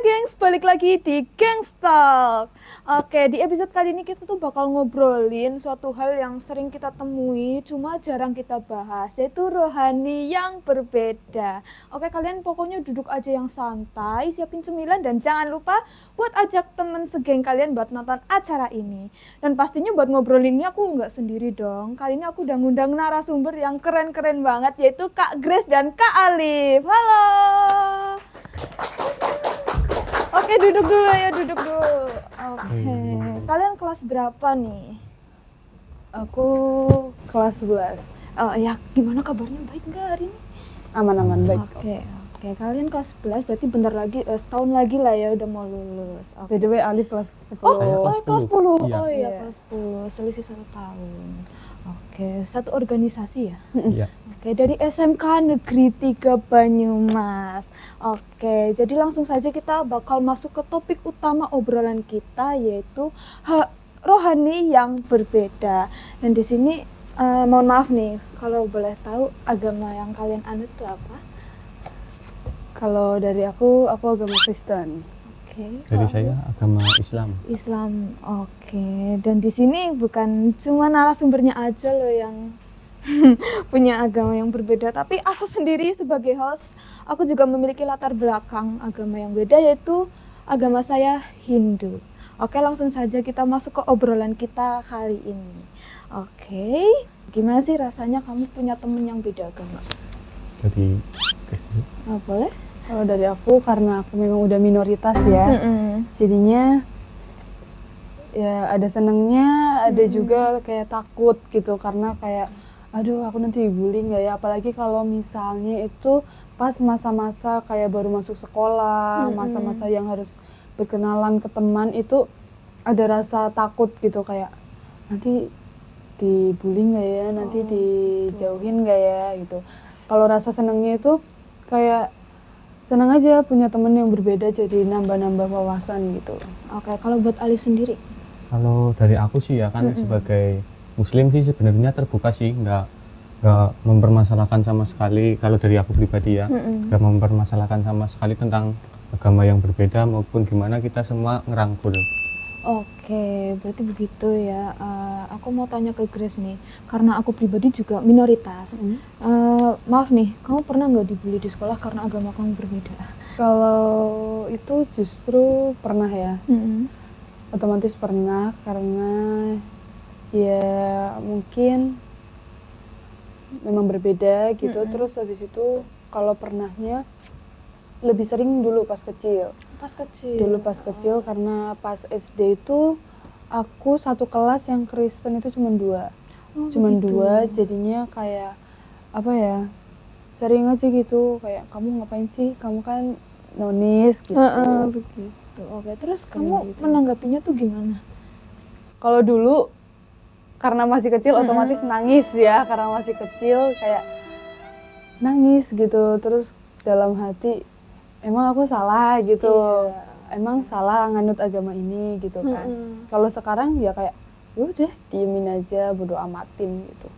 gengs, balik lagi di Gengs Talk. Oke, di episode kali ini kita tuh bakal ngobrolin suatu hal yang sering kita temui, cuma jarang kita bahas, yaitu rohani yang berbeda. Oke, kalian pokoknya duduk aja yang santai, siapin cemilan, dan jangan lupa buat ajak temen segeng kalian buat nonton acara ini. Dan pastinya buat ngobrolin ini aku nggak sendiri dong. Kali ini aku udah ngundang narasumber yang keren-keren banget, yaitu Kak Grace dan Kak Alif. Halo! Oke, duduk dulu ya, duduk dulu. Oke, kalian kelas berapa nih? Aku kelas 11. Ya, gimana kabarnya? Baik nggak hari ini? Aman-aman baik. Oke, kalian kelas 11 berarti bentar lagi, setahun lagi lah ya udah mau lulus. By the way, Alif kelas 10. Kelas 10. Iya. Oh iya, Iya. kelas 10, selisih 1 tahun. Oke, satu organisasi ya? Iya. Oke, dari SMK Negeri 3 Banyumas. Oke, jadi langsung saja kita bakal masuk ke topik utama obrolan kita, yaitu rohani yang berbeda. Dan di sini mohon maaf nih, kalau boleh tahu agama yang kalian anut itu apa? Kalau dari aku agama Kristen. Oke. Dari saya agama Islam. Islam. Oke. Dan di sini bukan cuma narasumbernya aja loh yang punya agama yang berbeda, tapi aku sendiri sebagai host, aku juga memiliki latar belakang agama yang beda, yaitu agama saya Hindu. Oke, langsung saja kita masuk ke obrolan kita kali ini. Oke, gimana sih rasanya kamu punya temen yang beda agama? Jadi Boleh? Kalau dari aku, karena aku memang udah minoritas ya, jadinya ya ada senengnya, ada juga kayak takut gitu, karena kayak aduh aku nanti dibully nggak ya, apalagi kalau misalnya itu pas masa-masa kayak baru masuk sekolah, masa-masa yang harus berkenalan ke teman, itu ada rasa takut gitu, kayak nanti dibully nggak ya, nanti dijauhin nggak ya gitu. Kalau rasa senangnya itu kayak senang aja punya temen yang berbeda, jadi nambah-nambah wawasan gitu. Oke, kalau buat Alif sendiri? kalau dari aku sih ya kan sebagai Muslim sih sebenarnya terbuka sih, nggak mempermasalahkan sama sekali. Kalau dari aku pribadi ya, nggak mempermasalahkan sama sekali tentang agama yang berbeda maupun gimana, kita semua ngerangkul. Oke, berarti begitu ya. Aku mau tanya ke Grace nih, karena aku pribadi juga minoritas. Maaf nih, kamu pernah nggak dibully di sekolah karena agama kamu berbeda? Kalau itu justru pernah ya, otomatis pernah, karena ya mungkin memang berbeda gitu. Terus habis itu kalau pernahnya lebih sering dulu pas kecil. Karena pas SD itu aku satu kelas yang Kristen itu cuma 2. Jadinya kayak apa ya, sering aja gitu, kayak kamu ngapain sih, kamu kan nonis gitu. Begitu. Oke, terus kamu menanggapinya tuh gimana? Kalau dulu karena masih kecil otomatis nangis ya, karena masih kecil kayak nangis gitu, terus dalam hati emang aku salah gitu. Emang salah nganut agama ini gitu kan. Kalau sekarang ya kayak udah diemin aja, bodo amatin gitu.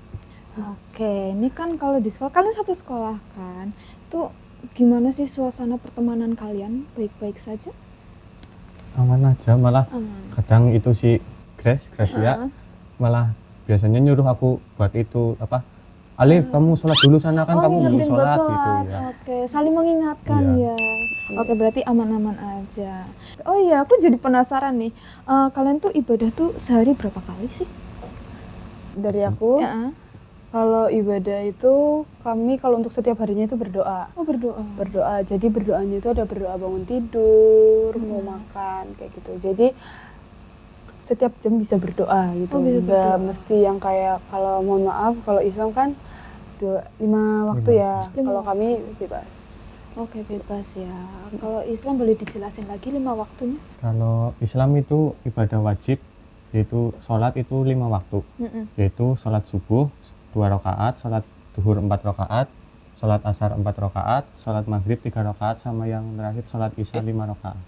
Oke, ini kan kalau di sekolah, kalian satu sekolah kan? Itu gimana sih suasana pertemanan kalian? Baik-baik saja? Aman aja, malah kadang itu si Grace ya malah biasanya nyuruh aku buat itu apa, Alif kamu sholat dulu sana kan, kamu belum sholat gitu ya. Oke, saling mengingatkan ya. Oke, berarti aman-aman aja. Oh iya, aku jadi penasaran nih. Kalian tuh ibadah tuh sehari berapa kali sih? Dari aku, kalau ibadah itu kami kalau untuk setiap harinya itu berdoa. Oh, Berdoa. Jadi berdoanya itu ada berdoa bangun tidur, mau makan kayak gitu. Jadi setiap jam bisa berdoa gitu. Nggak mesti yang kayak, kalau mohon maaf, kalau Islam kan 5 waktu ya. Kalau kami bebas. Oke, bebas ya. Kalau Islam boleh dijelasin lagi 5 waktunya? Kalau Islam itu ibadah wajib, yaitu sholat itu 5 waktu, yaitu sholat subuh 2 rakaat, sholat duhur 4 rakaat, sholat asar 4 rakaat, sholat maghrib 3 rakaat, sama yang terakhir sholat isya 5 rakaat.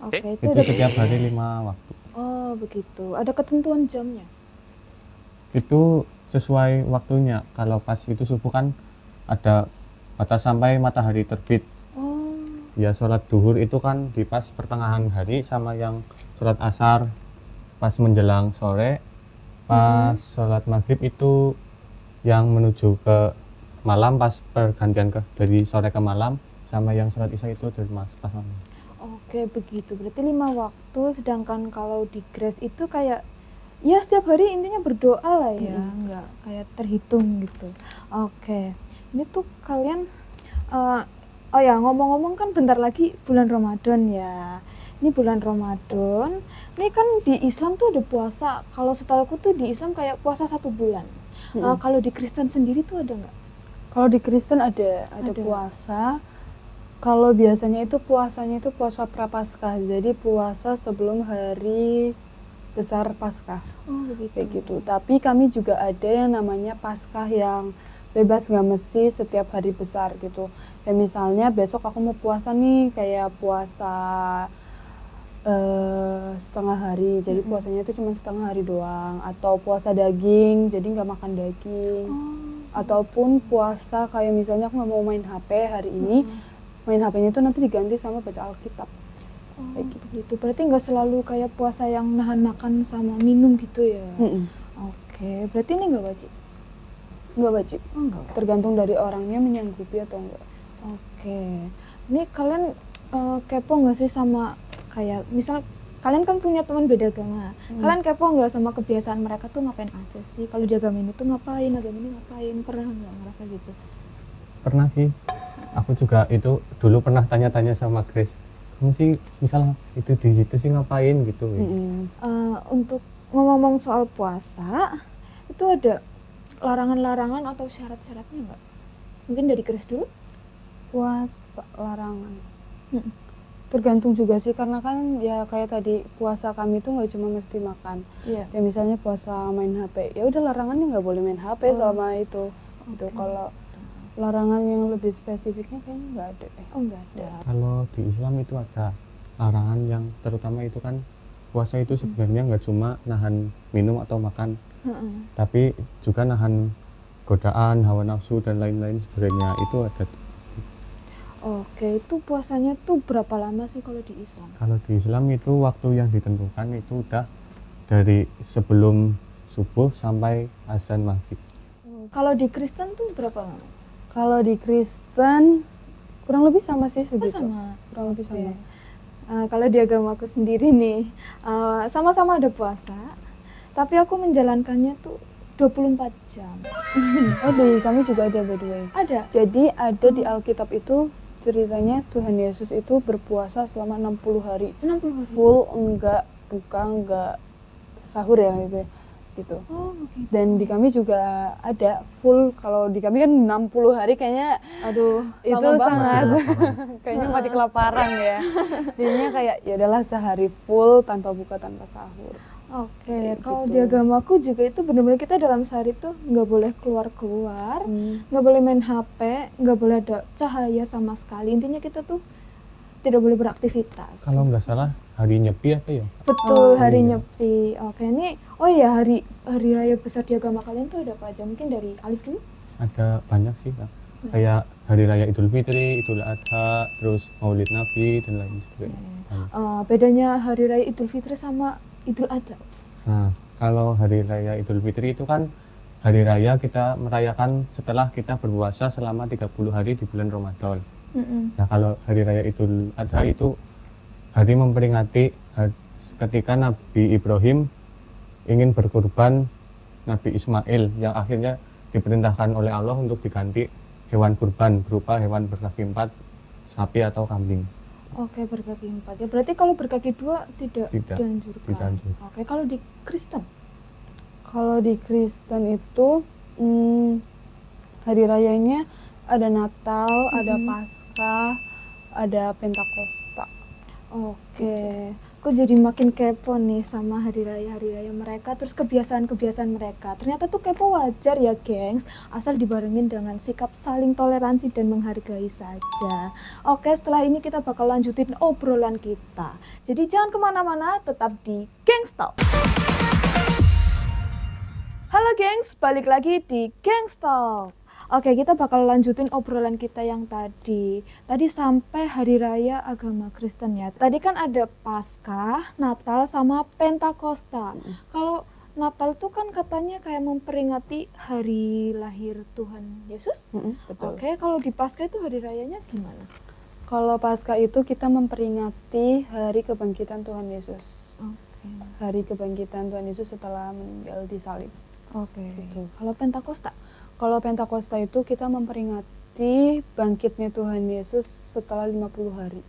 Oke, Itu setiap hari 5 waktu. Oh begitu, ada ketentuan jamnya? Itu sesuai waktunya. Kalau pas itu subuh kan ada batas sampai matahari terbit. ya sholat duhur itu kan di pas pertengahan hari, sama yang sholat asar pas menjelang sore, pas sholat maghrib itu yang menuju ke malam pas pergantian dari sore ke malam, sama yang sholat isya itu dari pas malam. Oke, begitu. Berarti 5 waktu, sedangkan kalau di Grace itu kayak ya setiap hari intinya berdoa lah ya, nggak kayak terhitung gitu. Oke, ini tuh kalian, oh ya ngomong-ngomong kan bentar lagi bulan Ramadan ya. Ini bulan Ramadan, ini kan di Islam tuh ada puasa. Kalau setahu aku tuh di Islam kayak puasa 1 bulan. Kalau di Kristen sendiri tuh ada nggak? Kalau di Kristen ada puasa. Kalau biasanya itu puasanya itu puasa prapaskah, jadi puasa sebelum hari besar Paskah. Oh begitu. Kayak gitu. Tapi kami juga ada yang namanya Paskah yang bebas, nggak mesti setiap hari besar gitu. Ya misalnya besok aku mau puasa nih, kayak puasa setengah hari, jadi puasanya itu cuma setengah hari doang. Atau puasa daging, jadi nggak makan daging. Ataupun puasa kayak misalnya aku nggak mau main HP hari ini, main HP-nya itu nanti diganti sama baca Alkitab. Kayak gitu. Berarti nggak selalu kayak puasa yang nahan makan sama minum gitu ya? Oke, berarti ini nggak wajib? Nggak wajib. Nggak wajib. Tergantung dari orangnya menyanggupi atau enggak. Oke, ini kalian kepo nggak sih sama kayak misal kalian kan punya teman beda agama, kalian kepo nggak sama kebiasaan mereka tuh ngapain aja sih? Kalau di agama ini tuh ngapain, agama ini ngapain? Pernah nggak ngerasa gitu? Pernah sih, aku juga itu dulu pernah tanya-tanya sama Grace, kamu sih misal itu di situ sih ngapain gitu. Untuk ngomong soal puasa, itu ada larangan-larangan atau syarat-syaratnya nggak? Mungkin dari Grace dulu? Puasa larangan. Tergantung juga sih, karena kan ya kayak tadi puasa kami tuh nggak cuma mesti makan. Iya. Ya misalnya puasa main HP, ya udah larangannya nggak boleh main HP selama itu. Gitu. Kalau larangan yang lebih spesifiknya kayaknya nggak ada deh. Oh nggak ada. Kalau di Islam itu ada larangan yang terutama itu kan puasa itu sebenarnya nggak cuma nahan minum atau makan, tapi juga nahan godaan, hawa nafsu dan lain-lain sebagainya, itu ada. Oke, itu puasanya tuh berapa lama sih kalau di Islam? Kalau di Islam itu waktu yang ditentukan itu udah dari sebelum subuh sampai azan maghrib. Kalau di Kristen tuh berapa lama? Kalau di Kristen kurang lebih sama sih segitu. Sama. Kurang lebih sama. Kalau di agama aku sendiri nih, sama-sama ada puasa, tapi aku menjalankannya tuh 24 jam. Oh, di kami juga ada by the way. Ada? Jadi ada di Alkitab itu ceritanya Tuhan Yesus itu berpuasa selama 60 hari. 60 hari? Full, enggak buka, enggak sahur ya gitu. Oh, okay. Dan di kami juga ada full. Kalau di kami kan 60 hari kayaknya Aduh, itu lama sangat banget. kayaknya mati kelaparan ya. Jadinya kayak ya udahlah sehari full tanpa buka, tanpa sahur. Oke, kalau gitu. di agamaku juga itu benar-benar kita dalam sehari tuh nggak boleh keluar-keluar, nggak boleh main HP, nggak boleh ada cahaya sama sekali. Intinya kita tuh tidak boleh beraktivitas. Kalau nggak salah hari Nyepi apa ya? Betul, hari iya. Nyepi. Oke, ini oh ya hari raya besar di agama kalian tuh ada apa aja? Mungkin dari Alif dulu? Ada banyak sih Kak. Kayak hari raya Idul Fitri, Idul Adha, terus Maulid Nabi dan lain sebagainya. Bedanya hari raya Idul Fitri sama Idul Adha? Nah, kalau hari raya Idul Fitri itu kan hari raya kita merayakan setelah kita berpuasa selama 30 hari di bulan Ramadan. Nah, kalau hari raya Idul Adha itu hari memperingati ketika Nabi Ibrahim ingin berkurban Nabi Ismail yang akhirnya diperintahkan oleh Allah untuk diganti hewan kurban berupa hewan berkaki 4, sapi atau kambing. Oke, berkaki 4 ya. Berarti kalau berkaki 2 tidak dianjurkan. Dianjurkan. Oke, kalau di Kristen? Kalau di Kristen itu hari rayanya ada Natal, ada Paskah, ada Pentakosta. Oke, aku jadi makin kepo nih sama hari raya mereka, terus kebiasaan-kebiasaan mereka. Ternyata tuh kepo wajar ya, gengs, asal dibarengin dengan sikap saling toleransi dan menghargai saja. Oke, setelah ini kita bakal lanjutin obrolan kita. Jadi jangan kemana-mana, tetap di Gengs Talk. Halo gengs, balik lagi di Gengs Talk. Oke, kita bakal lanjutin obrolan kita yang tadi. Tadi sampai hari raya agama Kristen ya. Tadi kan ada Paskah, Natal, sama Pentakosta. Kalau Natal tuh kan katanya kayak memperingati hari lahir Tuhan Yesus. Betul. Oke, kalau di Paskah itu hari rayanya gimana? Kalau Paskah itu kita memperingati hari kebangkitan Tuhan Yesus. Oke. Hari kebangkitan Tuhan Yesus setelah meninggal di salib. Oke. Gitu. Kalau Pentakosta? Kalau Pentakosta itu kita memperingati bangkitnya Tuhan Yesus setelah 50 hari.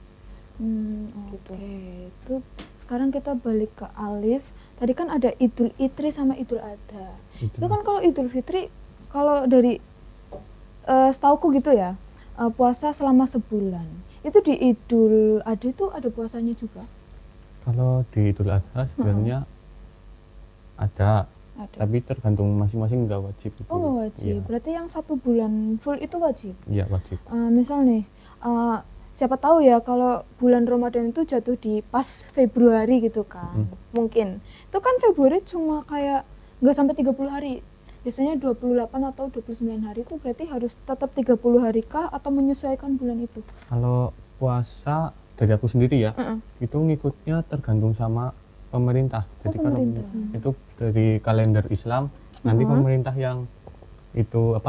Gitu. Itu sekarang kita balik ke Alif. Tadi kan ada Idul Fitri sama Idul Adha. Itu kan kalau Idul Fitri, kalau dari setauku gitu ya, puasa selama sebulan. Itu di Idul Adha itu ada puasanya juga? Kalau di Idul Adha sebenarnya ada, tapi tergantung masing-masing, nggak wajib itu. Oh nggak wajib, berarti yang 1 bulan full itu wajib? Iya wajib. Misal nih, siapa tahu ya kalau bulan Ramadan itu jatuh di pas Februari gitu kan, mungkin. Itu kan Februari cuma kayak nggak sampai 30 hari, biasanya 28 atau 29 hari, itu berarti harus tetap 30 hari kah atau menyesuaikan bulan itu? Kalau puasa dari aku sendiri ya, itu ngikutnya tergantung sama pemerintah. Jadi kalau itu dari kalender Islam, nanti pemerintah yang itu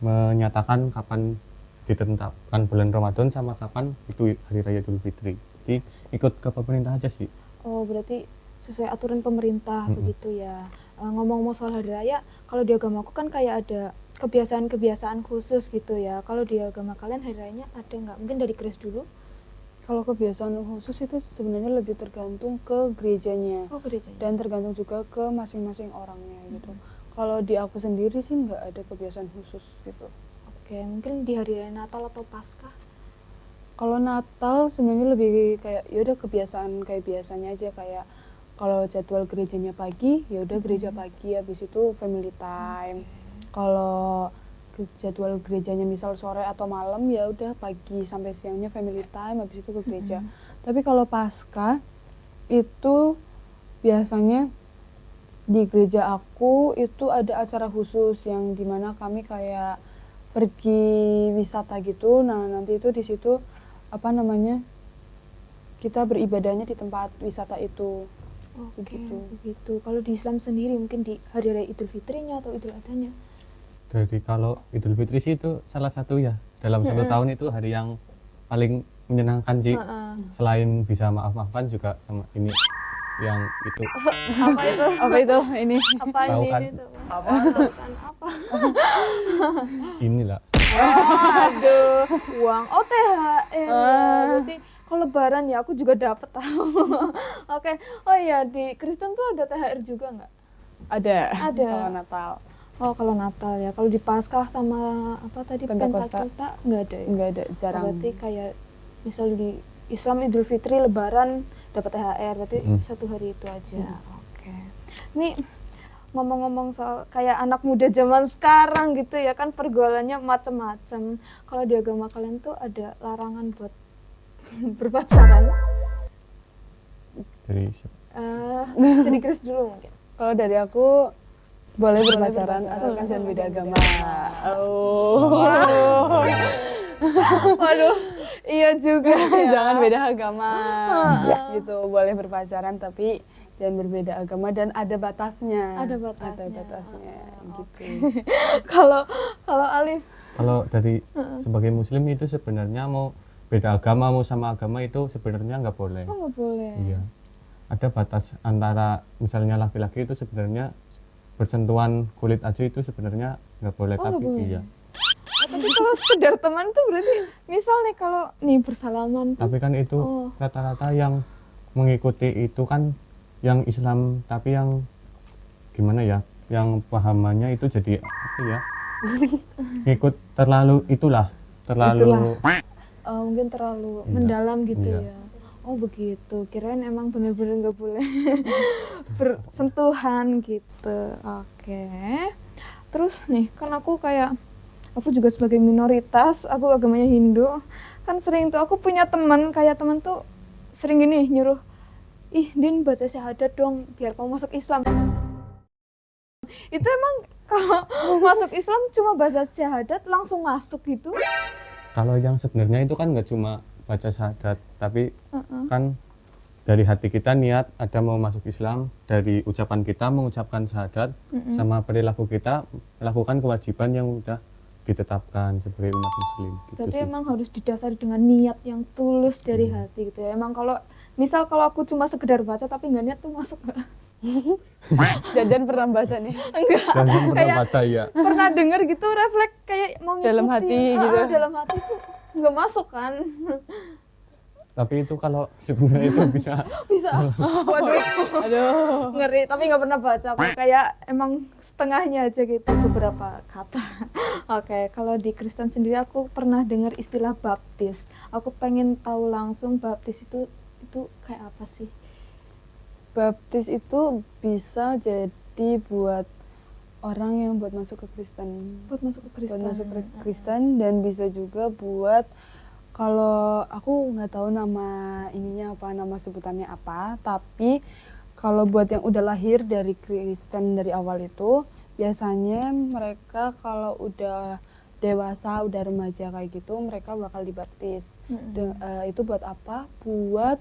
menyatakan kapan ditetapkan bulan Ramadan sama kapan itu hari raya Idul Fitri. Jadi ikut ke pemerintah aja sih. Oh, berarti sesuai aturan pemerintah begitu ya. Ngomong-ngomong soal hari raya, kalau di agamaku kan kayak ada kebiasaan-kebiasaan khusus gitu ya. Kalau di agama kalian hari rayanya ada nggak? Mungkin dari Chris dulu. Kalau kebiasaan khusus itu sebenarnya lebih tergantung ke gerejanya. Oh, gerejanya. Dan tergantung juga ke masing-masing orangnya gitu. Kalau di aku sendiri sih nggak ada kebiasaan khusus gitu. Oke, mungkin di hari raya Natal atau Paskah? Kalau Natal sebenarnya lebih kayak ya udah kebiasaan kayak biasanya aja, kayak kalau jadwal gerejanya pagi ya udah gereja pagi, habis itu family time. Kalau jadwal gerejanya misal sore atau malam ya udah pagi sampai siangnya family time, habis itu ke gereja. Tapi kalau Paskah itu biasanya di gereja aku itu ada acara khusus yang dimana kami kayak pergi wisata gitu. Nah nanti itu di situ kita beribadahnya di tempat wisata itu. Oke, begitu. Kalau di Islam sendiri mungkin di hari raya Idul Fitrinya atau Idul Adhanya? Jadi kalau Idul Fitri sih itu salah satu ya dalam satu tahun, itu hari yang paling menyenangkan sih. Selain bisa maaf-maafkan juga sama ini yang itu. Apa itu? Apa itu ini? Apa Tahu ini kan? itu? Apa? Tahu kan apa? Inilah. Aduh, uang. Oh, THR. Berarti kalau lebaran ya aku juga dapat tahu. Oke. Oh iya, di Kristen tuh ada THR juga nggak? Ada. Ada. Kalau Natal. Oh, kalau Natal ya. Kalau di Paskah sama apa tadi Pentakosta nggak ada ya? Nggak ada, jarang. Berarti kayak misal di Islam Idul Fitri Lebaran dapat THR, berarti 1 hari itu aja. Oke. Nih ngomong-ngomong soal kayak anak muda zaman sekarang gitu ya kan, pergaulannya macem-macem. Kalau di agama kalian tuh ada larangan buat berpacaran? Dari Chris dulu mungkin. Kalau dari aku boleh berpacaran atau kan jangan beda agama. Oh. Waduh, iya juga ya. Jangan beda agama. Gitu, boleh berpacaran tapi jangan berbeda agama dan ada batasnya. Ada batasnya. Gitu. Kalau Alif? Kalau dari sebagai muslim itu sebenarnya mau beda agama mau sama agama itu sebenarnya nggak boleh. Oh, nggak boleh. Iya. Ada batas antara misalnya laki-laki itu sebenarnya bersentuhan kulit aja itu sebenarnya nggak boleh, tapi iya. Tapi kalau sekedar teman tuh berarti misal nih kalau nih bersalaman tuh. Tapi kan itu rata-rata yang mengikuti itu kan yang Islam, tapi yang gimana ya, yang pahamannya itu jadi apa ya, ngikut terlalu mungkin terlalu mendalam gitu iya. ya. Oh begitu, kirain emang bener-bener nggak boleh bersentuhan gitu. Oke. Terus nih, kan aku juga sebagai minoritas, aku agamanya Hindu, kan sering tuh aku punya teman tuh sering gini nyuruh, ih Din baca syahadat dong biar kamu masuk Islam. Itu emang kalau masuk Islam cuma baca syahadat langsung masuk gitu? Kalau yang sebenarnya itu kan nggak cuma baca syahadat, tapi kan dari hati kita niat ada mau masuk Islam, dari ucapan kita mengucapkan syahadat, sama perilaku kita melakukan kewajiban yang udah ditetapkan sebagai umat muslim gitu. Berarti sih. emang harus didasari dengan niat yang tulus dari hati gitu ya. Emang kalau misal kalau aku cuma sekedar baca tapi nggak niat tuh masuk nggak? Jajan pernah baca nih. Enggak. Dan yang pernah Kayak baca ya. pernah denger gitu refleks kayak mau ngikutin. Dalam hati gitu. Dalam hati tuh nggak masuk kan? Tapi itu kalau sebenarnya itu bisa Bisa. Waduh. Aduh. Ngeri tapi nggak pernah baca. Aku kayak emang setengahnya aja gitu beberapa kata. Oke, kalau di Kristen sendiri aku pernah dengar istilah baptis. Aku pengen tahu langsung baptis itu kayak apa sih? Baptis itu bisa jadi buat orang yang buat masuk ke Kristen. Buat masuk ke Kristen. Buat masuk ke Kristen dan bisa juga buat, kalau aku nggak tahu nama ininya apa, nama sebutannya apa, tapi kalau buat yang udah lahir dari Kristen dari awal itu, biasanya mereka kalau udah dewasa, udah remaja kayak gitu, mereka bakal dibaptis. Itu buat apa? Buat,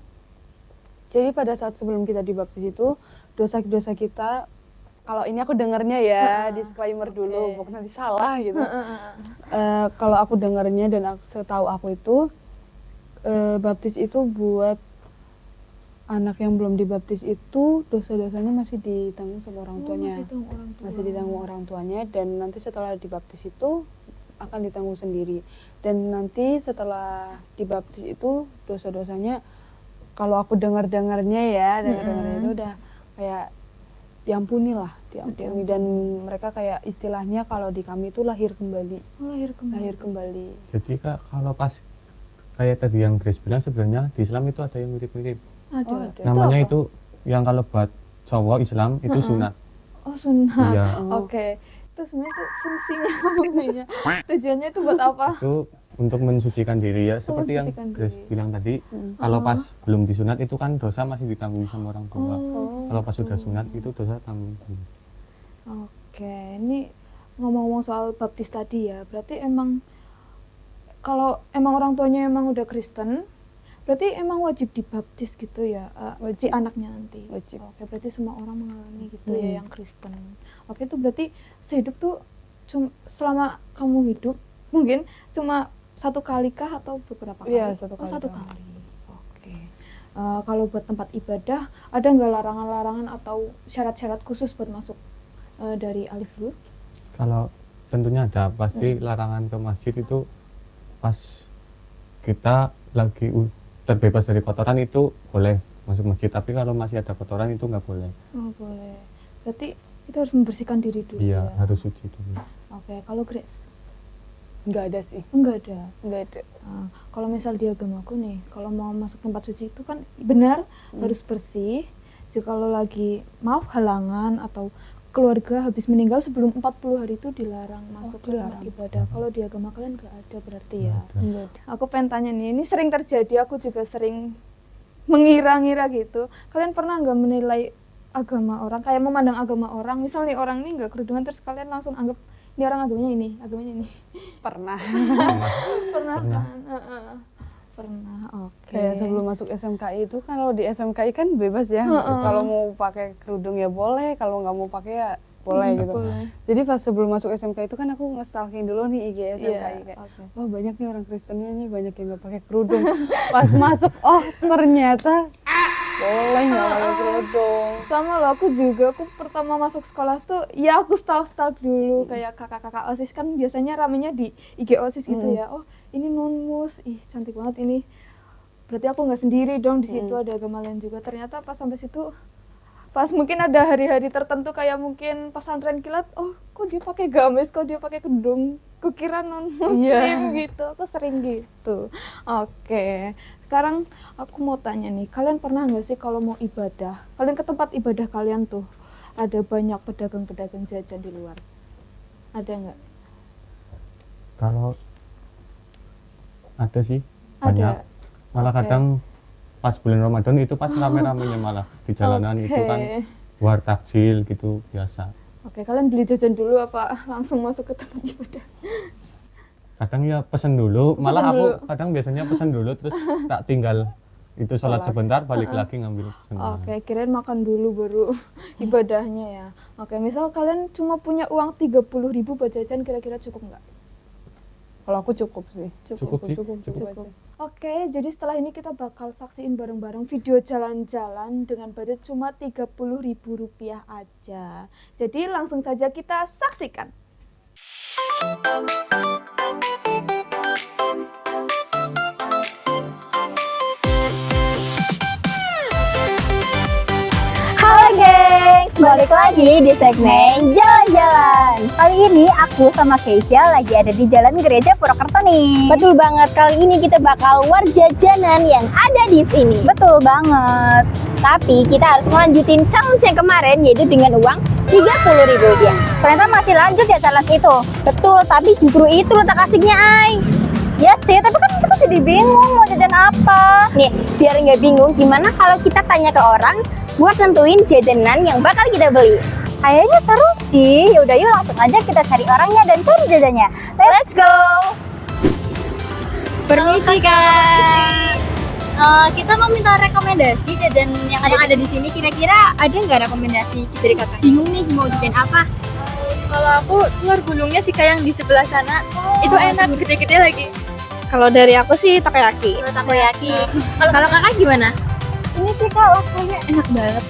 jadi pada saat sebelum kita dibaptis itu, dosa-dosa kita, kalau ini aku dengarnya ya, disclaimer dulu, bukan nanti salah gitu. Kalau aku dengarnya dan setahu aku itu, baptis itu buat anak yang belum dibaptis itu dosa-dosanya masih ditanggung sama orang tuanya. Masih ditanggung orang tuanya, dan nanti setelah dibaptis itu akan ditanggung sendiri. Dan nanti setelah dibaptis itu dosa-dosanya, kalau aku dengarnya ya, dengarnya itu udah kayak diampuni lah, diampuni. Dan mereka kayak istilahnya kalau di kami itu lahir kembali. Lahir kembali. Jadi Kak, kalau pas kayak tadi yang Grace bilang, sebenarnya di Islam itu ada yang mirip-mirip. Ada. Namanya itu yang kalau buat cowok Islam itu sunat. Oh, sunat. Iya. Oke. Itu sebenarnya itu fungsinya. Tujuannya itu buat apa? Itu untuk mensucikan diri ya, seperti yang mensucikan Grace diri. bilang tadi. Kalau pas belum disunat itu kan dosa masih ditanggung sama orang tua. Kalau pas sudah sunat itu dosa tanggung. Oke, ini ngomong-ngomong soal baptis tadi ya, berarti emang kalau emang orang tuanya emang udah Kristen, berarti emang wajib dibaptis gitu ya, si anaknya nanti. Wajib. Oke, berarti semua orang mengalami gitu ya yang Kristen. Oke, itu berarti sehidup tuh selama kamu hidup mungkin cuma satu kali kah atau beberapa kali? Iya, satu kali. Oh, satu kali. Oke. Kalau buat tempat ibadah, ada nggak larangan-larangan atau syarat-syarat khusus buat masuk dari Alif dulu? Kalau tentunya ada, pasti larangan ke masjid itu pas kita lagi terbebas dari kotoran itu boleh masuk masjid, tapi kalau masih ada kotoran itu nggak boleh. Oh, boleh. Berarti kita harus membersihkan diri dulu. Iya, ya? harus suci dulu. Oke, kalau Grace? Nggak ada sih. Enggak ada. Nggak ada. Kalau misal di agamaku nih, kalau mau masuk tempat suci itu kan benar harus bersih. Jadi kalau lagi maaf halangan atau keluarga habis meninggal sebelum 40 hari itu dilarang masuk ke tempat ibadah. Kalau di agama kalian nggak ada berarti ya. Nggak ada. Aku pengen tanya nih, ini sering terjadi, aku juga sering mengira-ngira gitu. Kalian pernah nggak menilai agama orang, kayak memandang agama orang, misalnya orang ini nggak kerudungan terus kalian langsung anggap ini orang agamanya ini. Pernah. Pernah kan? Pernah. Oke. Kayak sebelum masuk SMKI itu, kalau di SMKI kan bebas ya. Kalau mau pakai kerudung ya boleh, kalau nggak mau pakai ya boleh gitu. Boleh. Jadi pas sebelum masuk SMKI itu kan aku nge-stalking dulu nih IG SMKI Iya, kayak, oke. wah banyak nih orang Kristennya nih, banyak yang nggak pakai kerudung. Pas masuk, oh ternyata boleh nggak pakai kerudung. Sama loh, aku juga, aku pertama masuk sekolah tuh ya aku stalk dulu kayak kakak-kakak OSIS kan biasanya ramenya di IG OSIS gitu ya. Oh ini non-mus, ih cantik banget ini, berarti aku nggak sendiri dong di situ, ada agama lain juga. Ternyata pas sampai situ, pas mungkin ada hari-hari tertentu kayak mungkin pesantren kilat, oh kok dia pakai gamis, kok dia pakai kerudung, kukira non-muslim gitu, aku sering gitu. Oke, sekarang aku mau tanya nih, kalian pernah nggak sih kalau mau ibadah, kalian ke tempat ibadah kalian tuh ada banyak pedagang-pedagang jajan di luar, ada nggak? Kalau ada sih, banyak. Ada. Malah Oke. kadang pas bulan Ramadan itu pas rame-ramenya malah di jalanan itu kan war takjil gitu biasa. Oke, kalian beli jajan dulu apa langsung masuk ke tempat ibadah? Kadang ya pesen dulu, malah Pesen aku dulu. kadang biasanya pesen dulu terus tak tinggal itu sholat sebentar balik lagi ngambil pesanan. Oke, kirain makan dulu baru ibadahnya ya. Oke, misal kalian cuma punya uang 30.000 buat jajan, kira-kira cukup nggak? Kalau aku cukup sih. Cukup sih, cukup Cukup. aja. Oke, jadi setelah ini kita bakal saksiin bareng-bareng video jalan-jalan dengan budget cuma Rp30.000 aja. Jadi langsung saja kita saksikan. Halo gengs, balik lagi di segmen jalan-jalan. Kali ini aku sama Keisha lagi ada di Jalan Gereja Purwokerto nih. Betul banget, kali ini kita bakal war jajanan yang ada di sini. Betul banget. Tapi kita harus melanjutin challenge yang kemarin, yaitu dengan uang Rp30.000. Ternyata masih lanjut ya challenge itu. Betul, tapi justru itu letak asiknya, Ay. Ya sih, tapi kan kita jadi bingung mau jajan apa. Nih, biar nggak bingung, gimana kalau kita tanya ke orang buat nentuin jajanan yang bakal kita beli. Kayaknya seru sih. Yaudah yuk langsung aja kita cari orangnya dan cari jajannya. Let's go. Permisi Kak. Kita mau minta rekomendasi jajan yang ada di sini. Kira-kira ada nggak rekomendasi dari Kakak? Bingung nih mau jajan apa? Kalau aku telur gulungnya sih kayak yang di sebelah sana. Itu enak, gede-gede lagi. Kalau dari aku sih takoyaki. Takoyaki. Kalau Kakak gimana? Ini sih Kak, rasanya enak banget.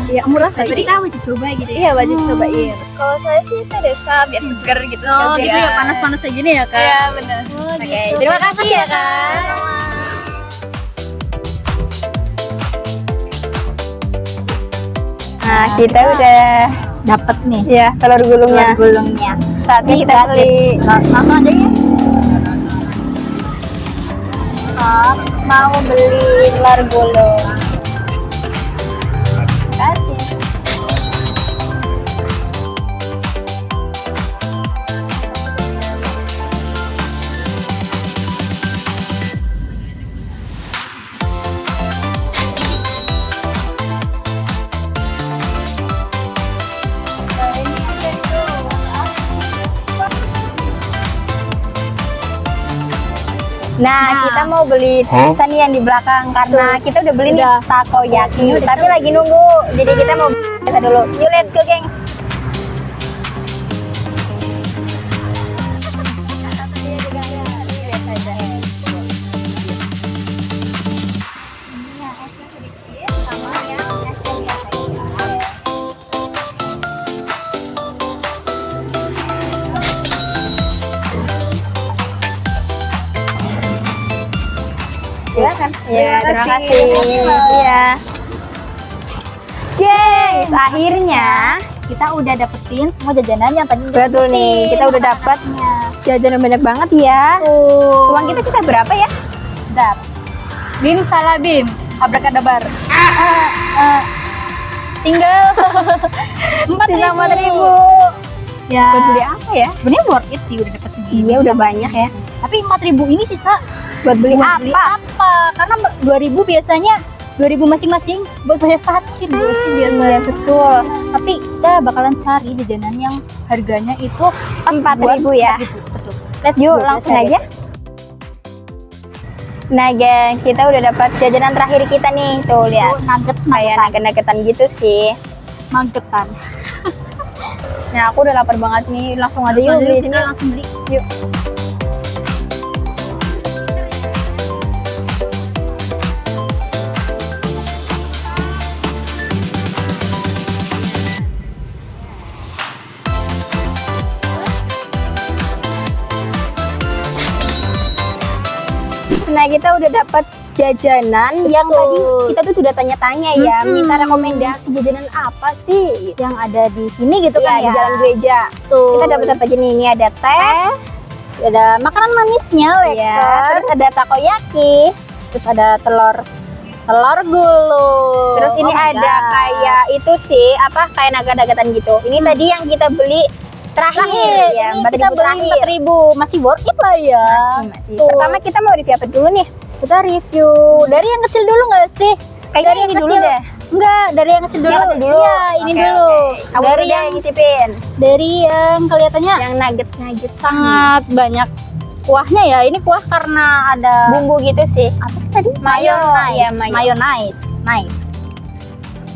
Ya murah tadi kita wajib coba gitu ya. Iya, wajib cobain. Kalau saya sih pedesa biar seger gitu. Oh gitu ya, panas-panas kayak gini ya Kak. Iya benar. Oke, terima kasih ya Kak. Nah, kita udah Dapat nih ya telur gulungnya. gulungnya. Saatnya kita beli. Langsung aja ya. Mau beli telur gulung. Kasih. Nah, kita mau beli pizza nih yang di belakang karena kita udah beli nih takoyaki, tapi lagi nunggu. Jadi kita mau pizza dulu. Yuk, let's go, gengs. Silakan. Ya, terima kasih. Iya. Gengs, akhirnya Kita udah dapetin semua jajanan yang tadi betul nih, kita udah dapat jajanan banyak banget ya. Tuh. Uang kita sisa berapa ya? Bentar. Bim salah Bim. Abrakadabar. Tinggal 4.000. Ya. Buat beli apa ya? Sebenarnya worth it sih udah dapet segini. Iya, udah banyak ya. Tapi 4.000 ini sisa Buat beli buat beli apa? apa? Karena 2.000 biasanya 2.000 masing-masing buat bayar parkir sih biasanya. Iya, betul. Tapi kita bakalan cari jajanan yang harganya itu 4.000 ya. 4.000, betul. Yuk, langsung aja. Nah, geng, kita udah dapat jajanan terakhir kita nih. Tuh, lihat. Nugget Kayak nugget-nuggetan gitu sih. nuggetan. Nah, aku udah lapar banget nih. Langsung aja yuk beli kita sini. langsung beli. Yuk. Nah, kita udah dapat jajanan yang tadi kita tuh sudah tanya-tanya ya, minta rekomendasi jajanan apa sih Yang ada di sini gitu ya, kan di ya. Jalan Gereja. Tuh. Kita dapat apa aja nih? Ini ada teh, Ada makanan manisnya, ya, leker. terus ada takoyaki, Terus ada telur gulung. terus ini Oh my ada God. kayak itu sih, apa kayak nugget-nuggetan gitu. Ini tadi yang kita beli terakhir ya, ini kita 4.000 beli terakhir. 4.000, masih worth it lah ya. Masih. Tuh. Pertama kita mau review apa dulu nih? Kita review dari yang kecil dulu nggak sih? Kayaknya Dari ini yang dulu kecil. deh. Enggak, dari yang kecil dulu. Iya, ini Oke, dulu. oke. Kamu Dari dulu deh yang nyicipin. dari yang kelihatannya Yang nugget sangat banyak kuahnya ya. Ini kuah karena ada bumbu gitu sih. apa tadi? Mayonnaise. Iya, Mayonnaise. Nice.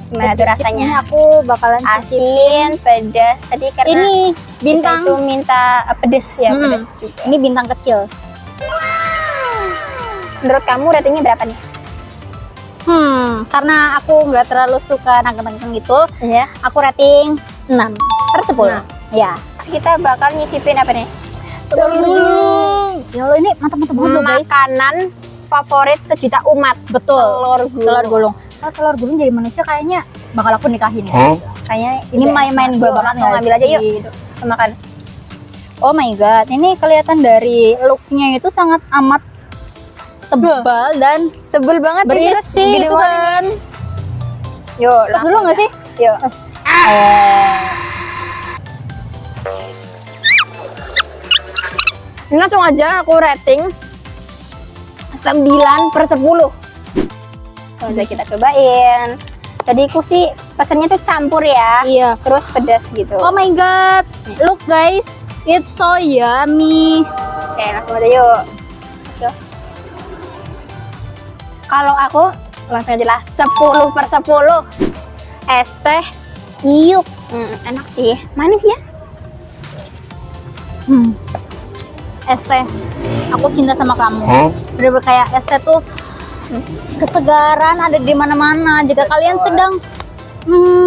Gimana tuh Cicip rasanya? ini aku bakalan Asin, pedas. Tadi karena Ini kita bintang. itu minta pedas ya, Mm-mm. pedas juga. Ini bintang kecil. Menurut kamu ratingnya berapa nih? Karena aku nggak terlalu suka nugget-nugget gitu, Iya. aku rating 6/10. Ya. Kita bakal nyicipin apa nih? Ya Allah, ini mantap-mantap banget loh, guys. Makanan favorit sejuta umat. Betul. Telur gulung. Telur gulung. Kalau telur gulung jadi manusia kayaknya bakal aku nikahin ya. Kayaknya Ini main-main gue banget langsung ambil aja yuk. Gitu. Kita makan. Oh my god, ini kelihatan dari looknya itu sangat amat tebal dan Tebel banget nih, terus berisi gede gitu banget. kan. Yuk, Tos dulu nggak sih? Yuk. Ini langsung aja aku rating 9/10. Udah kita cobain. Tadi aku sih pesannya tuh campur ya. Iya. Terus pedas gitu. Oh my god, look guys, it's so yummy. Oke, langsung aja yuk. Yuk. Kalau aku langsung aja lah 10/10. Es teh iuk. Enak sih. Manis ya? Es teh, aku cinta sama kamu. Bener-bener kayak es teh tuh kesegaran ada di mana-mana. Jika kalian sedang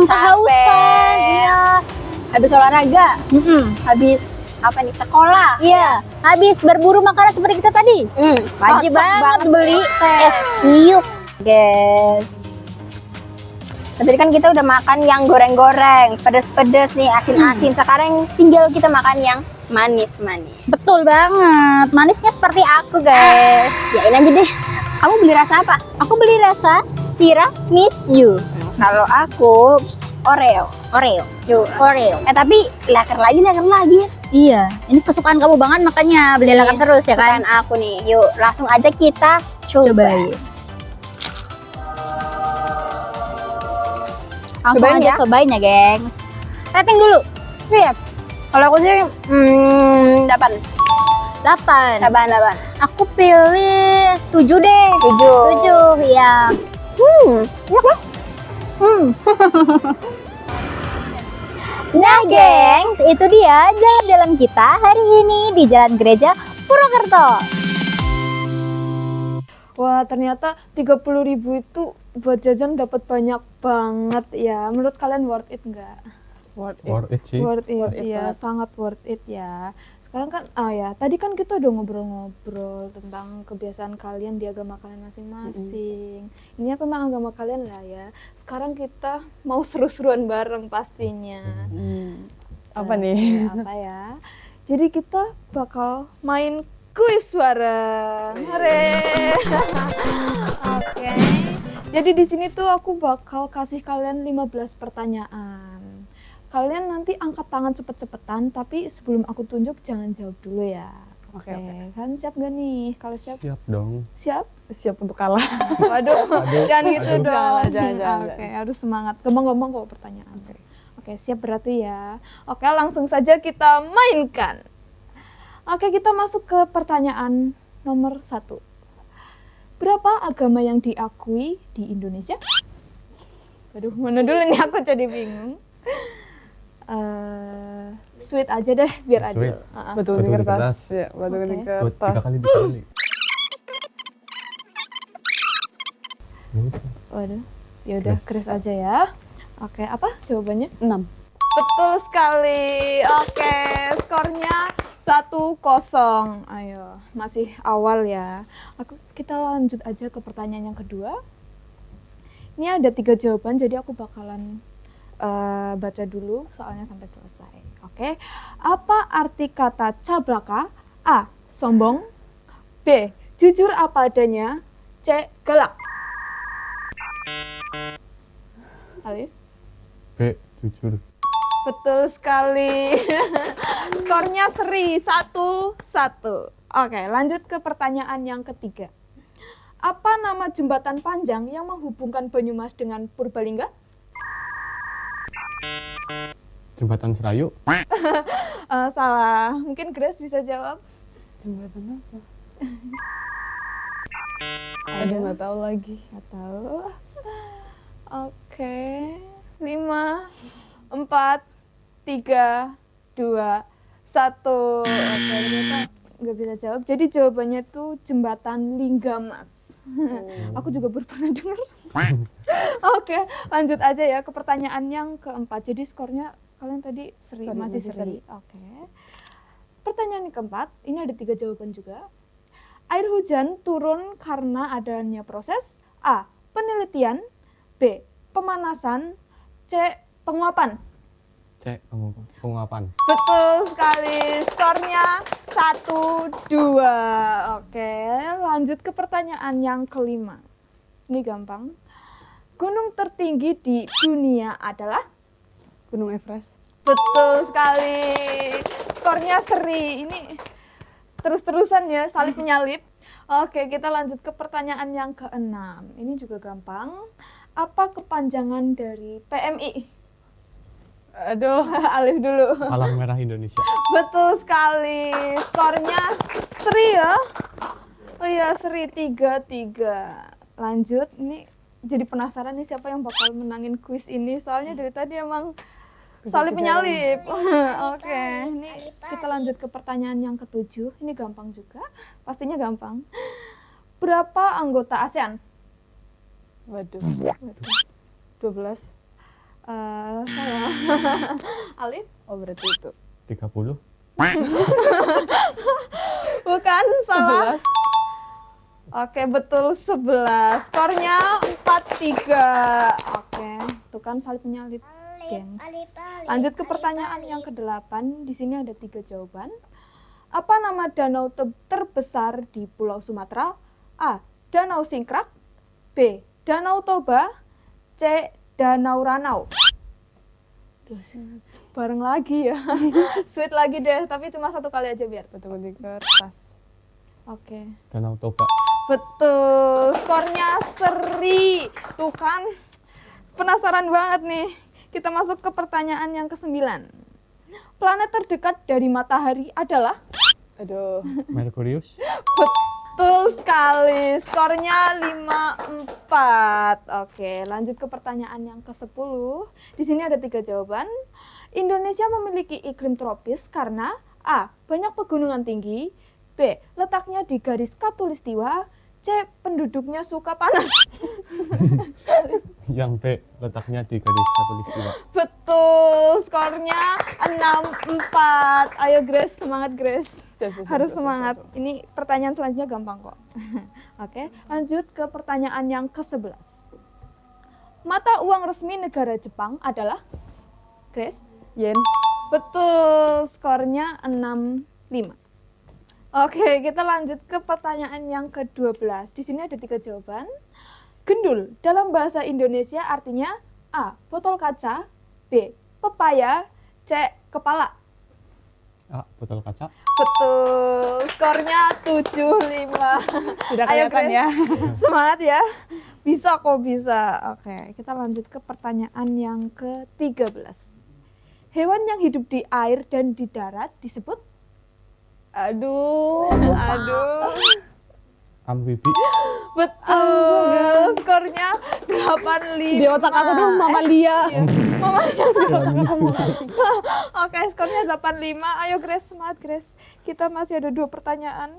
kehausan, iya, Habis olahraga, habis apa nih, sekolah. iya, habis berburu makanan seperti kita tadi, wajib Cocok banget beli teh. es iuk, guys. Tadi kan kita udah makan yang goreng-goreng, pedes-pedes nih, asin-asin. Sekarang tinggal kita makan yang manis-manis. Betul banget, manisnya seperti aku, guys. Yain aja deh. Kamu beli rasa apa? Aku beli rasa tiramisu. Kalau aku Oreo. Yuk. Oreo. Tapi laker lagi. Iya, ini kesukaan kamu banget makanya beli lakan terus ya kan? Kesukaan aku nih. Yuk, langsung aja kita Cobain. Langsung Cobain aja ya. cobain ya, gengs. Rating dulu. Iya. Kalau aku sih 8. 8. Aku pilih 7 deh. 7. 7, ya. Nah, gengs, itu dia jalan-jalan kita hari ini di Jalan Gereja Purwokerto. Wah, ternyata 30.000 itu buat jajan dapat banyak banget ya. Menurut kalian worth it nggak? Worth Worth it sih. Worth it, Worth it iya, banget. sangat worth it ya. Sekarang kan, ya, tadi kan kita udah ngobrol-ngobrol tentang kebiasaan kalian di agama kalian masing-masing. Ini tentang agama kalian lah ya. Sekarang kita mau seru-seruan bareng pastinya. Apa nih? Apa ya? Jadi kita bakal main kuis bareng. Hore. Oke. Jadi di sini tuh aku bakal kasih kalian 15 pertanyaan. Kalian nanti angkat tangan cepet-cepetan, tapi sebelum aku tunjuk jangan jawab dulu ya. Oke. Kalian siap gak nih? Kalau siap, Siap dong. siap? Siap untuk kalah. Waduh, jangan gitu aduh. dong. Jangan. Oke, harus semangat. Gampang-gampang kok pertanyaan. Oke, siap berarti ya. Oke, langsung saja kita mainkan. Oke, kita masuk ke pertanyaan nomor 1. Berapa agama yang diakui di Indonesia? Aduh, mana dulu nih, aku jadi bingung. Sweet aja deh, biar Sweet. adil. Batu Batu di di kertas. kertas. Ya, batu di Oke. Buat 3 kertas. kali dikali. Waduh, ya udah Chris. Chris aja ya. Oke, apa jawabannya? 6. Betul sekali. Oke, skornya 1-0. Ayo, masih awal ya. Kita lanjut aja ke pertanyaan yang kedua. Ini ada 3 jawaban, jadi aku bakalan baca dulu soalnya sampai selesai. Oke, apa arti kata cabraka? A. Sombong. B. Jujur apa adanya. C. Galak. Ayo. B, jujur. Betul sekali. Skornya seri 1-1. Oke, lanjut ke pertanyaan yang ketiga. Apa nama jembatan panjang yang menghubungkan Banyumas dengan Purbalingga? Jembatan Serayu. Salah. Mungkin Grace bisa jawab. Jembatan apa? Aduh, nggak tahu lagi. Nggak tahu. Oke. 5, 4, 3, 2, 1. Oke, ternyata nggak bisa jawab. Jadi jawabannya tuh jembatan Linggamas. Aku juga baru pernah dengar. Oke, lanjut aja ya ke pertanyaan yang keempat. Jadi skornya kalian tadi masih seri. Oke. Pertanyaan yang keempat, ini ada 3 jawaban juga. Air hujan turun karena adanya proses A. Penelitian, B. Pemanasan, C. Penguapan. C. Penguapan. Betul sekali, skornya 1-2. Oke, lanjut ke pertanyaan yang kelima. Ini gampang. Gunung tertinggi di dunia adalah? Gunung Everest. Betul sekali, skornya seri. Ini terus-terusan ya, salip menyalip. Oke, kita lanjut ke pertanyaan yang keenam. Ini juga gampang. Apa kepanjangan dari PMI? Aduh, Alif dulu. Palang Merah Indonesia. Betul sekali. Skornya seri ya. Oh iya, seri 3-3. Lanjut, ini jadi penasaran nih siapa yang bakal menangin kuis ini. Soalnya dari tadi emang salip menyalip. Oke, ini kita lanjut ke pertanyaan yang ke-7. Ini gampang juga. Pastinya gampang. Berapa anggota ASEAN? waduh. 12. Salah. Alif? Oh, berarti itu. 30. Bukan, salah. 11. Oke, betul 11. Skornya 4-3. Oke, itu kan salib menyalip, gengs. Lanjut ke pertanyaan yang ke-8. Di sini ada 3 jawaban. Apa nama danau terbesar di Pulau Sumatera? A. Danau Singkrak, B. Danau Toba, C. Danau Ranau. Bareng lagi ya. Sweet lagi deh, tapi cuma 1 kali aja biar. Betul di kertas. Oke. Danau Toba. Betul, skornya seri. Tuh kan, penasaran banget nih. Kita masuk ke pertanyaan yang ke-9. Planet terdekat dari matahari adalah? Aduh. Merkurius. Betul sekali, skornya 5-4. Oke, lanjut ke pertanyaan yang ke-10. Di sini ada 3 jawaban. Indonesia memiliki iklim tropis karena A. Banyak pegunungan tinggi, B. Letaknya di garis khatulistiwa, C. Penduduknya suka panas. Yang B. Letaknya di garis khatulistiwa. Betul, skornya 6-4. Ayo Grace, semangat Grace. Siap. Harus semangat. Ini pertanyaan selanjutnya gampang kok. Oke, lanjut ke pertanyaan yang ke-11. Mata uang resmi negara Jepang adalah? Grace? Yen. Betul, skornya 6-5. Oke, kita lanjut ke pertanyaan yang ke-12. Di sini ada 3 jawaban. Gendul dalam bahasa Indonesia artinya A. Botol kaca, B. Pepaya, C. Kepala. A. Botol kaca. Betul, skornya 7-5. Tidak Ayo, kelihatan Grace. ya. Semangat ya. Bisa kok, bisa. Oke, kita lanjut ke pertanyaan yang ke-13. Hewan yang hidup di air dan di darat disebut? Aduh. Amfibi. Betul, skornya 8-5. Di otak aku tuh mamalia. Oke, skornya 8-5. Ayo Grace, semangat Grace. Kita masih ada 2 pertanyaan.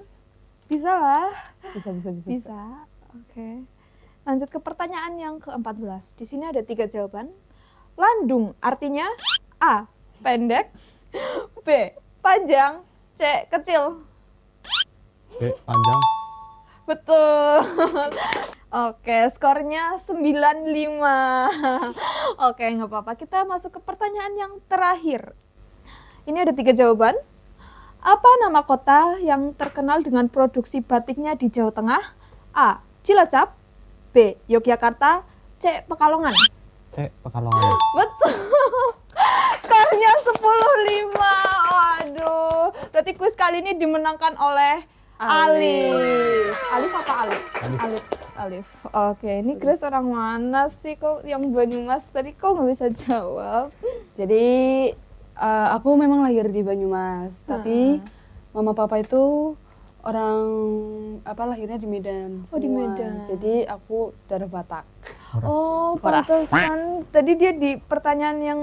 Bisa lah. Bisa. Oke. Lanjut ke pertanyaan yang ke-14. Di sini ada 3 jawaban. Landung artinya A. Pendek, B. Panjang, C. Kecil. B. Panjang. Betul. Oke, skornya 9-5. Oke, nggak apa-apa. Kita masuk ke pertanyaan yang terakhir. Ini ada 3 jawaban. Apa nama kota yang terkenal dengan produksi batiknya di Jawa Tengah? A. Cilacap, B. Yogyakarta, C. Pekalongan. C. Pekalongan. Betul. Skornya 10-5. Waduh. Berarti kuis kali ini dimenangkan oleh Alif. Alif apa Alif? Alif. Alif. Alif. Oke, ini Grace orang mana sih kok yang Banyumas tadi kok nggak bisa jawab? Jadi aku memang lahir di Banyumas, tapi mama papa itu orang lahirnya di Medan. Oh, di semua. Medan. Jadi aku darah Batak. Oh, Horas. pantesan. Tadi dia di pertanyaan yang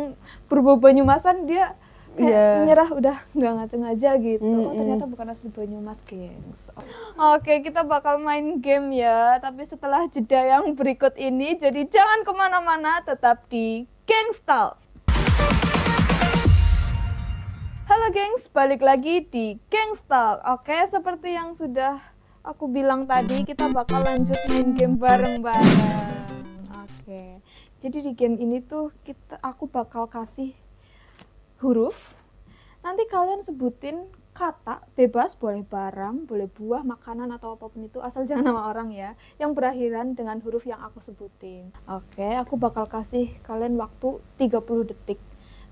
berbau Banyumasan dia kayak nyerah udah nggak ngaceng aja gitu. Oh, ternyata bukan asli Banyumas, gengs. Oke, kita bakal main game ya, tapi setelah jeda yang berikut ini. Jadi jangan kemana-mana, tetap di Gangstalk. Halo gengs, balik lagi di Gangstalk. Oke, seperti yang sudah aku bilang tadi, kita bakal lanjut main game bareng-bareng. Oke, jadi di game ini tuh aku bakal kasih huruf. Nanti kalian sebutin kata, bebas, boleh barang, boleh buah, makanan atau apapun itu, asal jangan nama orang ya, yang berakhiran dengan huruf yang aku sebutin. Oke, aku bakal kasih kalian waktu 30 detik.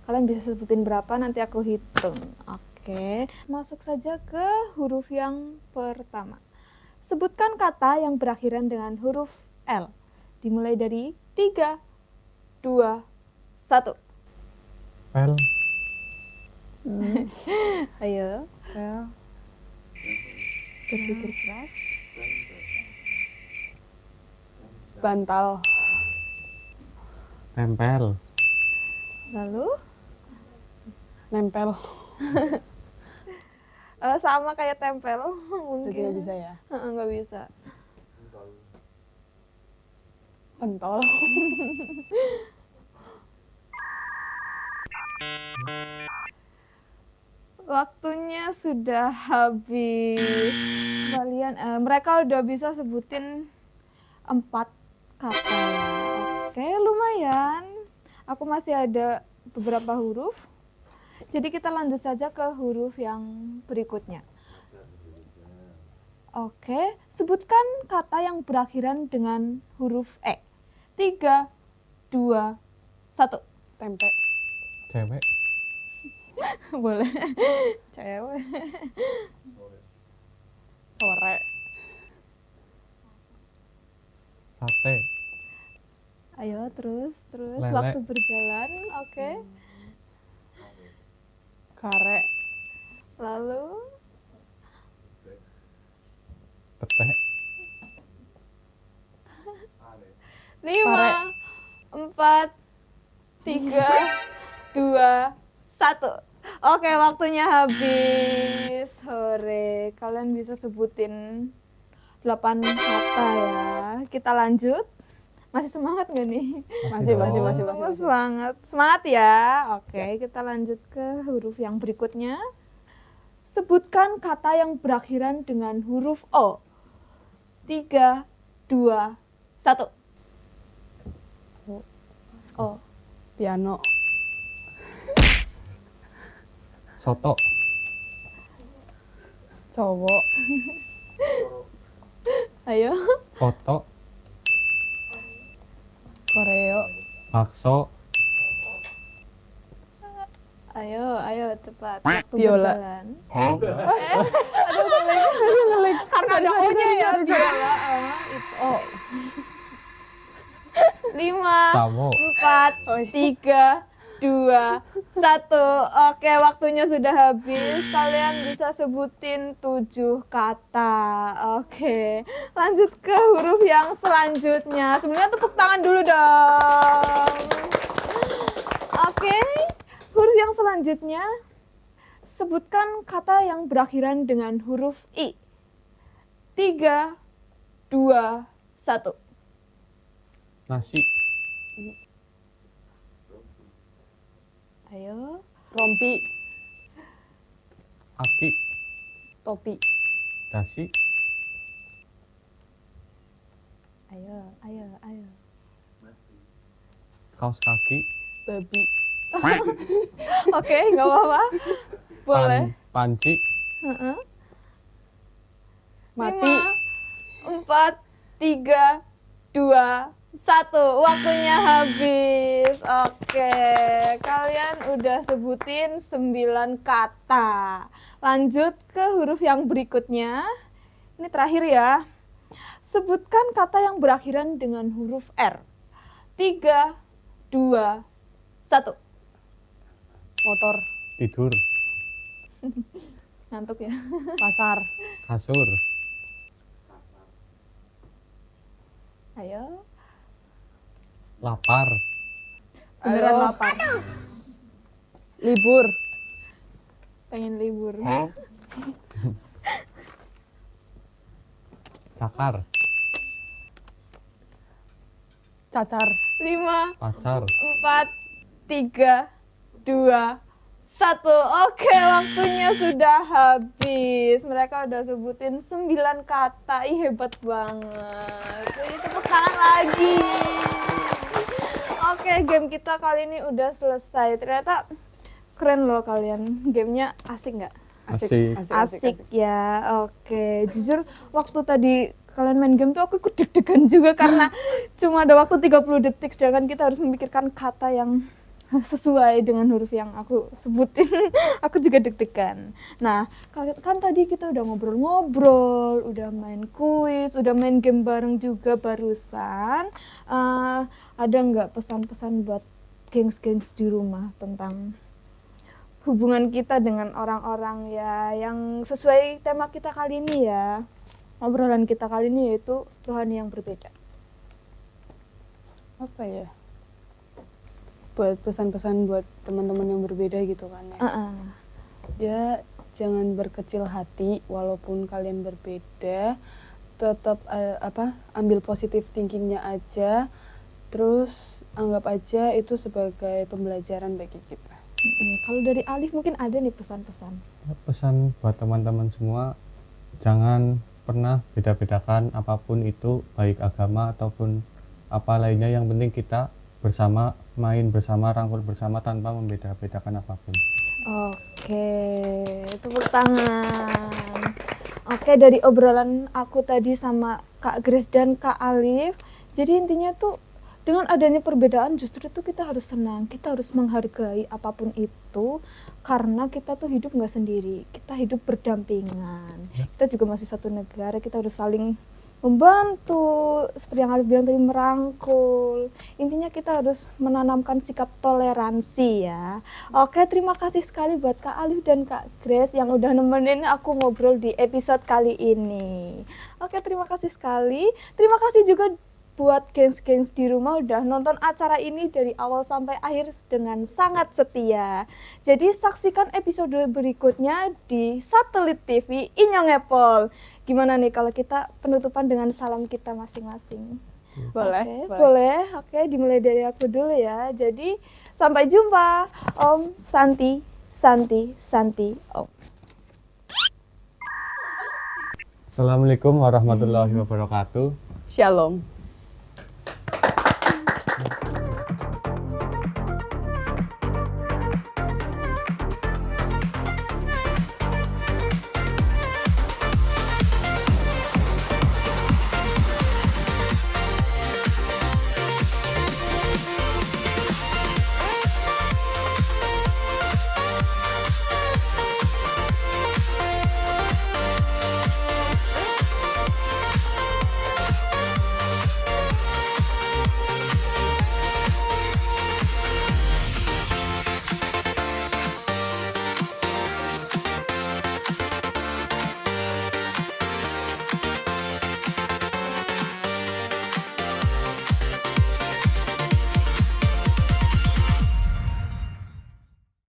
Kalian bisa sebutin berapa, nanti aku hitung. Oke, masuk saja ke huruf yang pertama. Sebutkan kata yang berakhiran dengan huruf L. Dimulai dari 3, 2, 1. Pel. Ayo, Ya. berpikir keras. Bantal. Tempel. Lalu, Nempel. sama kayak tempel, Jadi nggak mungkin. bisa ya. Nggak bisa. Pentol. Waktunya sudah habis. Mereka udah bisa sebutin 4 kata ya. Oke, lumayan. Aku masih ada beberapa huruf. Jadi kita lanjut saja ke huruf yang berikutnya. Oke, sebutkan kata yang berakhiran dengan huruf E. 3, 2, 1. Tempe. Cewek. Boleh. Cewek. Sore. Sate. Ayo terus Lele. waktu berjalan. Oke. Kare. Lalu Petek. 5, 4, 3, 2, 1. Oke, waktunya habis. Sore. Kalian bisa sebutin 8 kata ya. Kita lanjut. Masih semangat nggak nih? Masih. Semangat. Semangat ya. Oke, kita lanjut ke huruf yang berikutnya. Sebutkan kata yang berakhiran dengan huruf O. 3, 2, 1. O. Piano. Soto. Cowok. Ayo. Foto. Koreo. Bakso. Ayo cepat. Waktu Biola. berjalan. Ngelik. Karena ada O-nya ya. Biola. It's O. 5, Samo. 4, 3, 2, 1. Oke, waktunya sudah habis. Kalian bisa sebutin 7 kata. Oke, lanjut ke huruf yang selanjutnya. Sebenarnya tepuk tangan dulu dong. Oke, huruf yang selanjutnya. Sebutkan kata yang berakhiran dengan huruf I. 3, 2, 1. Nasi. Ayo. Rompi. Aki. Topi. Dasi. Ayo. Kaos kaki. Babi. Oke, nggak apa-apa. Boleh. Panci. Mati. 5, 4, 3, 2, 1. Waktunya habis. Oke, kalian udah sebutin 9 kata. Lanjut ke huruf yang berikutnya. Ini terakhir ya. Sebutkan kata yang berakhiran dengan huruf R. 3, 2, 1. Motor, Tidur. Ngantuk ya. pasar, Kasur. Ayo. Lapar. Beneran Ayo. lapar. libur, Pengen libur. Cakar. cacar, 5, Pacar. 4, 3, 2, 1. Oke, waktunya sudah habis. Mereka udah sebutin 9 kata. Ih, hebat banget. Jadi tepuk tangan lagi. Oke, game kita kali ini udah selesai. Ternyata keren loh kalian. Gamenya asik nggak? Asik. Asik ya. Oke, jujur waktu tadi kalian main game tuh aku ikut deg-degan juga karena cuma ada waktu 30 detik sedangkan kita harus memikirkan kata yang sesuai dengan huruf yang aku sebutin. Aku juga deg-degan. Nah, kan tadi kita udah ngobrol-ngobrol, udah main kuis, udah main game bareng juga barusan. Ada nggak pesan-pesan buat gengs-gengs di rumah tentang hubungan kita dengan orang-orang ya yang sesuai tema kita kali ini ya. Obrolan kita kali ini yaitu rohani yang berbeda. apa ya? Buat pesan-pesan buat teman-teman yang berbeda gitu kan ya. Ya, jangan berkecil hati walaupun kalian berbeda. Tetap ambil positif thinkingnya aja. Terus anggap aja itu sebagai pembelajaran bagi kita. Kalau dari Alif mungkin ada nih pesan-pesan. Pesan buat teman-teman semua, jangan pernah beda-bedakan apapun itu, baik agama ataupun apa lainnya. Yang penting kita bersama, main bersama, rangkul bersama tanpa membeda-bedakan apapun. Oke, tepuk tangan. Oke, dari obrolan aku tadi sama Kak Grace dan Kak Alif, jadi intinya tuh dengan adanya perbedaan justru itu kita harus senang, kita harus menghargai apapun itu karena kita tuh hidup nggak sendiri, kita hidup berdampingan. Kita juga masih satu negara, kita harus saling membantu, seperti yang Alif bilang tadi, merangkul. Intinya kita harus menanamkan sikap toleransi ya. Oke, terima kasih sekali buat Kak Alif dan Kak Grace yang udah nemenin aku ngobrol di episode kali ini. Oke, terima kasih sekali. Terima kasih juga buat gengs-gengs di rumah udah nonton acara ini dari awal sampai akhir dengan sangat setia. Jadi saksikan episode berikutnya di Satelit TV Inyong Apple. Gimana nih kalau kita penutupan dengan salam kita masing-masing? Boleh? Boleh. Oke, dimulai dari aku dulu ya. Jadi sampai jumpa. Om Santi, Santi, Santi, Om. Assalamualaikum warahmatullahi wabarakatuh. Shalom.